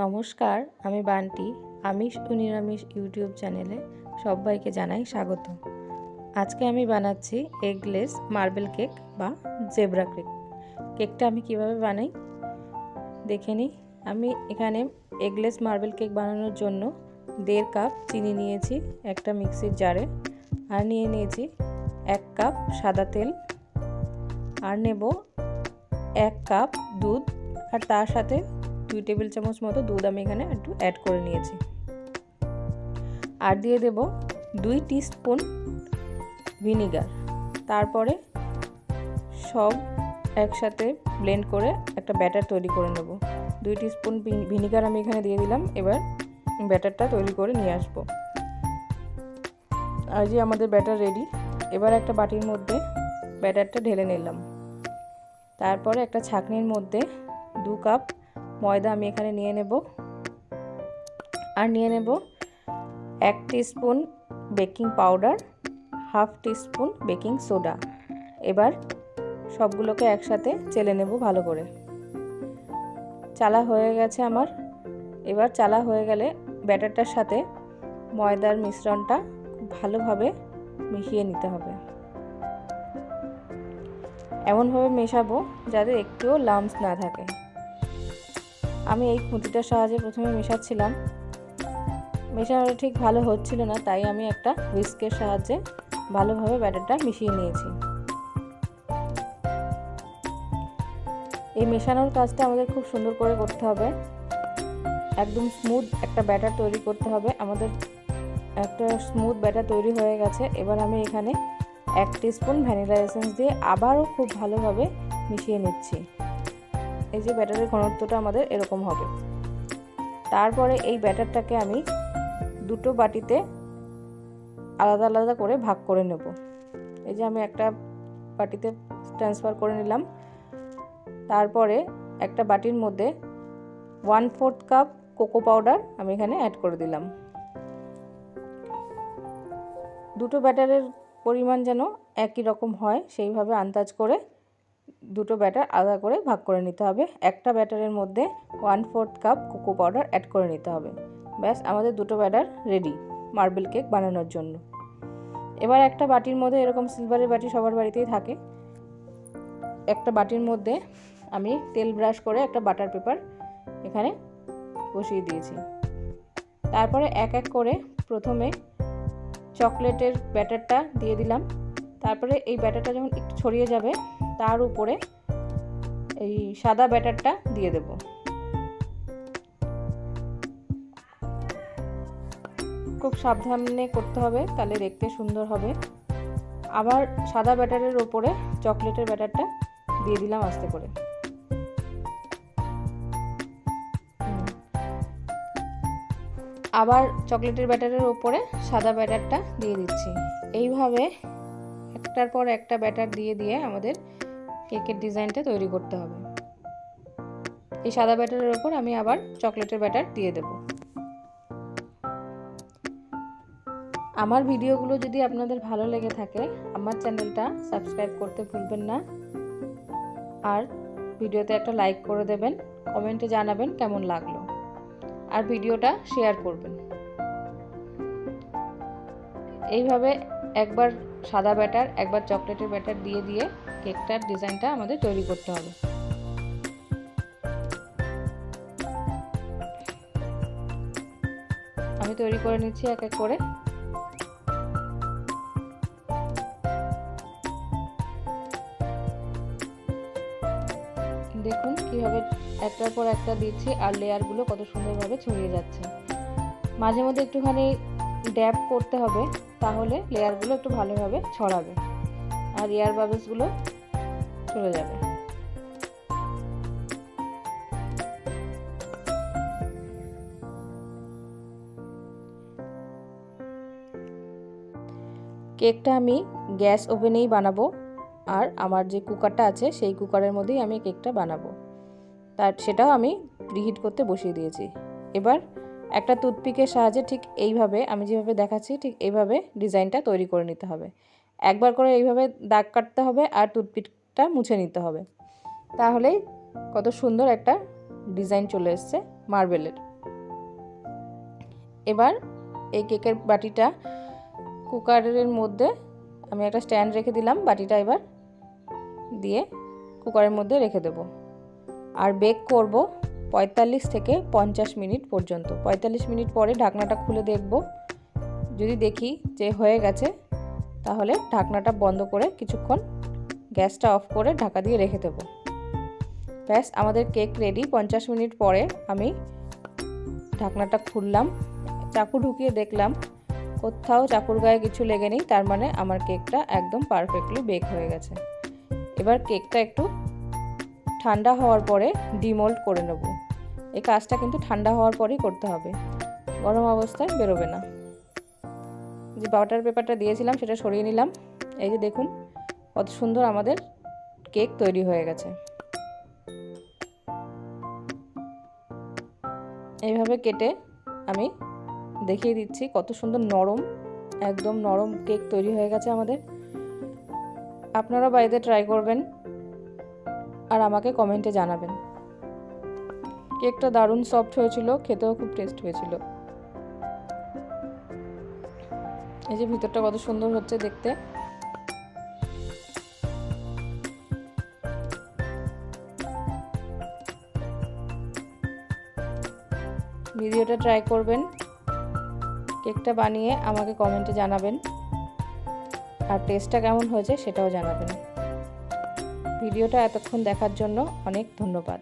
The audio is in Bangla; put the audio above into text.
নমস্কার, আমি বান্টি। আমিষ ও নিরামিষ ইউটিউব চ্যানেলে সবাইকে জানাই স্বাগত। আজকে আমি বানাচ্ছি এগলেস মার্বেল কেক বা জেব্রা কেক। কেকটা আমি কিভাবে বানাই দেখে নিই। আমি এখানে এগলেস মার্বেল কেক বানানোর জন্য 1.5 কাপ চিনি নিয়েছি একটা মিক্সির জারে, আর নিয়ে নিয়েছি 1 কাপ সাদা তেল, আর নেব 1 কাপ দুধ, আর তার সাথে 2 টেবিল চামচ মতো দুধ আমি এখানে একটু অ্যাড করে নিয়েছি। আর দিয়ে দেব 2 টিস্পুন ভিনিগার। তারপরে সব একসাথে ব্লেন্ড করে একটা ব্যাটার তৈরি করে নেব। 2 টিস্পুন ভিনিগার আমি এখানে দিয়ে দিলাম। এবার ব্যাটারটা তৈরি করে নিয়ে আসবো। আর যে আমাদের ব্যাটার রেডি। এবার একটা বাটির মধ্যে ব্যাটারটা ঢেলে নিলাম। তারপরে একটা ছাঁকনির মধ্যে 2 কাপ ময়দা আমি এখানে নিয়ে নেব, আর নিয়ে নেব 1 teaspoon baking powder, half teaspoon baking soda. এবার সবগুলোকে একসাথে চেলে নেব ভালো করে। চালা হয়ে গেছে আমার। এবার চালা হয়ে গেলে ব্যাটারটার সাথে ময়দার মিশ্রণটা খুব ভালোভাবে মিশিয়ে নিতে হবে। এমনভাবে মেশাবো যাতে একটুও লাম্পস না থাকে। আমি এই খুঁটিটার সাহায্যে প্রথমে মেশাচ্ছিলাম, মেশানোটা ঠিক ভালো হচ্ছিল না, তাই আমি একটা হুইস্কের সাহায্যে ভালোভাবে ব্যাটারটা মিশিয়ে নিয়েছি। এই মেশানোর কাজটা আমাদের খুব সুন্দর করে করতে হবে। একদম স্মুথ একটা ব্যাটার তৈরি করতে হবে। আমাদের একটা স্মুথ ব্যাটার তৈরি হয়ে গেছে। এবার আমি এখানে 1 টিস্পুন ভ্যানিলা এসেন্স দিয়ে আবারও খুব ভালোভাবে মিশিয়ে নিচ্ছি। এই যে ব্যাটারের ঘনত্বটা আমাদের এরকম হবে। তারপরে এই ব্যাটারটাকে আমি দুটো বাটিতে আলাদা আলাদা করে ভাগ করে নেব। এই যে আমি একটা বাটিতে ট্রান্সফার করে নিলাম। তারপরে একটা বাটির মধ্যে 1/4 কাপ কোকো পাউডার আমি এখানে অ্যাড করে দিলাম। দুটো ব্যাটারের পরিমাণ যেন একই রকম হয় সেইভাবে আন্দাজ করে দুটো ব্যাটার আলাদা করে ভাগ করে নিতে হবে। একটা ব্যাটারের মধ্যে 1/4 কাপ কোকো পাউডার অ্যাড করে নিতে হবে। ব্যাস, আমাদের দুটো ব্যাটার রেডি মার্বেল কেক বানানোর জন্য। এবার একটা বাটির মধ্যে, এরকম সিলভারের বাটি সবার বাড়িতেই থাকে, একটা বাটির মধ্যে আমি তেল ব্রাশ করে একটা বাটার পেপার এখানে বসিয়ে দিয়েছি। তারপরে এক এক করে প্রথমে চকলেটের ব্যাটারটা দিয়ে দিলাম। তারপরে এই ব্যাটারটা যখন একটু ছড়িয়ে যাবে তার উপরে এই সাদা ব্যাটারটা দিয়ে দেব। খুব সাবধানে করতে হবে, তাহলে দেখতে সুন্দর হবে। আবার সাদা ব্যাটারের ওপরে চকলেটের ব্যাটারটা দিয়ে দিলাম আস্তে করে। আবার চকলেটের ব্যাটারের ওপরে সাদা ব্যাটারটা দিয়ে দিচ্ছি। এইভাবে একটার পর একটা ব্যাটার দিয়ে দিয়ে আমাদের কেকের ডিজাইনটা তৈরি করতে হবে। এই সাদা ব্যাটারের ওপর আমি আবার চকলেটের ব্যাটার দিয়ে দেব। আমার ভিডিওগুলো যদি আপনাদের ভালো লেগে থাকে, আমার চ্যানেলটা সাবস্ক্রাইব করতে ভুলবেন না, আর ভিডিওতে একটা লাইক করে দেবেন, কমেন্টে জানাবেন কেমন লাগলো, আর ভিডিওটা শেয়ার করবেন। এইভাবে একবার সাদা ব্যাটার একবার চকলেটের ব্যাটার দিয়ে দিয়ে কেকটার ডিজাইনটা আমাদের তৈরি করতে হবে। আমি তৈরি করে নিচ্ছি এক এক করে। দেখুন কিভাবে একটার পর একটা দিচ্ছি, আর লেয়ারগুলো কত সুন্দরভাবে ছড়িয়ে যাচ্ছে। মাঝে মধ্যে একটুখানি ড্যাব করতে হবে, তাহলে লেয়ারগুলো একটু ভালোভাবে ছড়াবে আর এয়ার বাবলসগুলো চলে যাবে। কেকটা আমি গ্যাস ওভেনেই বানাবো, আর আমার যে কুকারটা আছে সেই কুকারের মধ্যেই আমি কেকটা বানাবো। সেটাও আমি প্রিহিট করতে বসিয়ে দিয়েছি। এবার একটা টুথপিকের সাহায্যে ঠিক এইভাবে আমি যেভাবে দেখাচ্ছি ঠিক এইভাবে ডিজাইনটা তৈরি করে নিতে হবে। একবার করে এইভাবে দাগ কাটতে হবে আর টুথপিকটা মুছে নিতে হবে, তাহলেই কত সুন্দর একটা ডিজাইন চলে এসছে মার্বেলের। এবার এই কেকের বাটিটা কুকারের মধ্যে আমি একটা স্ট্যান্ড রেখে দিলাম, বাটিটা এবার দিয়ে কুকারের মধ্যে রেখে দেব। আর বেক করব 45 থেকে 50 মিনিট পর্যন্ত। 45 মিনিট পরে ঢাকনাটা খুলে দেখব, যদি দেখি যে হয়ে গেছে তাহলে ঢাকনাটা বন্ধ করে কিছুক্ষণ গ্যাসটা অফ করে ঢাকা দিয়ে রেখে দেব। ব্যাস, আমাদের কেক রেডি। 50 মিনিট পরে আমি ঢাকনাটা খুললাম, চাকু ঢুকিয়ে দেখলাম কোথাও চাকুর গায়ে কিছু লেগে নেই, তার মানে আমার কেকটা একদম পারফেক্টলি বেক হয়ে গেছে। এবার কেকটা একটু ঠান্ডা হওয়ার পরে ডিমোল্ড করে নেব। এই কাজটা কিন্তু ঠান্ডা হওয়ার পরেই করতে হবে, গরম অবস্থায় বেরোবে না। যে বাটার পেপারটা দিয়েছিলাম সেটা সরিয়ে নিলাম। এই যে দেখুন কত সুন্দর আমাদের কেক তৈরি হয়ে গেছে। এইভাবে কেটে আমি দেখিয়ে দিচ্ছি কত সুন্দর নরম, একদম নরম কেক তৈরি হয়ে গেছে আমাদের। আপনারা বাড়িতে ট্রাই করবেন আর আমাকে কমেন্টে জানাবেন। কেকটা দারুণ সফট হয়েছিল, খেতেও খুব টেস্ট হয়েছিল। এই যে ভিতরটা কত সুন্দর হচ্ছে দেখতে। ভিডিওটা ট্রাই করবেন, কেকটা বানিয়ে আমাকে কমেন্টে জানাবেন, আর টেস্টটা কেমন হয়েছে সেটাও জানাবেন। ভিডিওটা এতক্ষণ দেখার জন্য অনেক ধন্যবাদ।